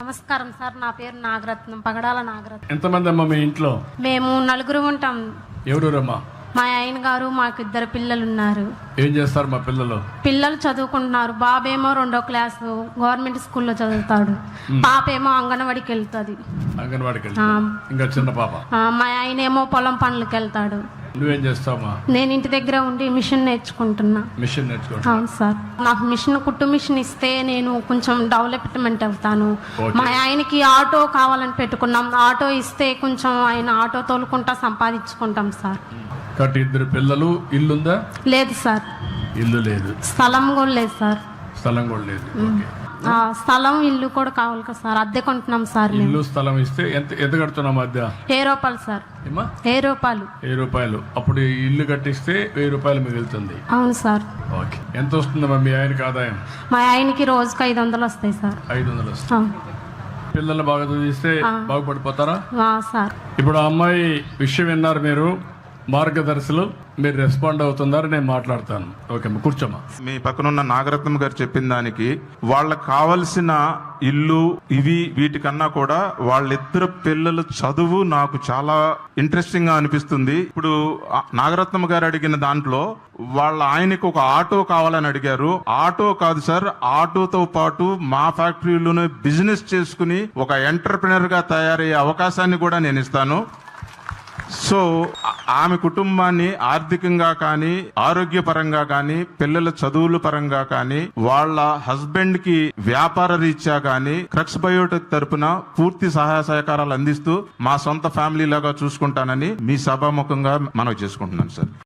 నమస్కారం సార్, నా పేరు నాగరత్నం, పగడాల నాగరత్నం. ఎంతమంది అమ్మా మీ ఇంట్లో? మేము నలుగురు ఉంటాం. ఎవరమ్మా? మా ఆయన గారు, మాకు 2 పిల్లలు ఉన్నారు. ఏం చేస్తారు మా పిల్లలు? పిల్లలు చదువుకుంటున్నారు. బాబేమో 2వ క్లాసు గవర్నమెంట్ స్కూల్లో చదువుతాడు. పాపేమో అంగన్వాడికి వెళ్తుంది. అంగన్వాడికి ఇంకా చిన్న పాప. మా ఆయన ఏమో పొలం పనులకు వెళ్తాడు. నువ్వేం చేస్తావా? నేను ఇంటి దగ్గర ఉండి మిషన్ నేర్చుకుంటున్నా. మిషన్ నేర్చుకుంటా? అవును సార్. నాకు మిషన్, కుట్టు మిషన్ ఇస్తే నేను కొంచెం డెవలప్మెంట్ అవుతాను. మా ఆయనకి ఆటో కావాలని పెట్టుకున్నాం. ఆటో ఇస్తే కొంచెం ఆయన ఆటో తోలుకుంటా సంపాదించుకుంటాం సార్. కాబట్టి 2 పిల్లలు. ఇల్లుందా? లేదు సార్. ఇల్లు లేదు. స్థలం కూడా లేదు సార్. స్థలం కూడా లేదు. స్థలం, ఇల్లు కూడా కావాలి కదా సార్. అద్దె కొంటున్నాం సార్. ఇల్లు స్థలం ఇస్తే ఎంత కడుతున్నాం అద్దె? 1000 రూపాయలు సార్. 1000 రూపాయలు. 1000 రూపాయలు. అప్పుడు ఇల్లు కట్టిస్తే 1000 రూపాయలు మిగులుతుంది. అవును సార్. ఓకే. ఎంత వస్తుందమ్మా మీ ఆయనకి ఆదాయం? మా ఆయనకి రోజుకి 500 వస్తాయి సార్. 500 వస్తాయి. పిల్లల్ని బాగా చదివిస్తే బాగుపడిపోతారా సార్? ఇప్పుడు ఆ అమ్మాయి విషయం విన్నారు మీరు, మార్గదర్శులు. మీరు రెస్పాండ్ అవుతున్నారు, నేను మాట్లాడతాను. ఓకే కూర్చోమ్మా. మీ పక్కనున్న నాగరత్నం గారు చెప్పిన దానికి వాళ్ళకి కావలసిన ఇల్లు వీటికన్నా కూడా వాళ్ళిద్దరు పిల్లల చదువు నాకు చాలా ఇంట్రెస్టింగ్ గా అనిపిస్తుంది. ఇప్పుడు నాగరత్నం గారు అడిగిన దాంట్లో వాళ్ళ ఆయనకు ఒక ఆటో కావాలని అడిగారు. ఆటో కాదు సార్, ఆటోతో పాటు మా ఫ్యాక్టరీలోనే బిజినెస్ చేసుకుని ఒక ఎంటర్ప్రినర్ గా తయారయ్యే అవకాశాన్ని కూడా నేను ఇస్తాను. సో ఆమె కుటుంబాన్ని ఆర్థికంగా కానీ, ఆరోగ్యపరంగా కానీ, పిల్లల చదువుల పరంగా కానీ, వాళ్ళ హస్బెండ్ కి వ్యాపార రీత్యా కానీ క్రక్స్ బయోటెక్ తరపున పూర్తి సహాయ సహకారాలు అందిస్తూ మా సొంత ఫ్యామిలీ లాగా చూసుకుంటానని మీ సభాముఖంగా మనవి చేసుకుంటున్నాను సార్.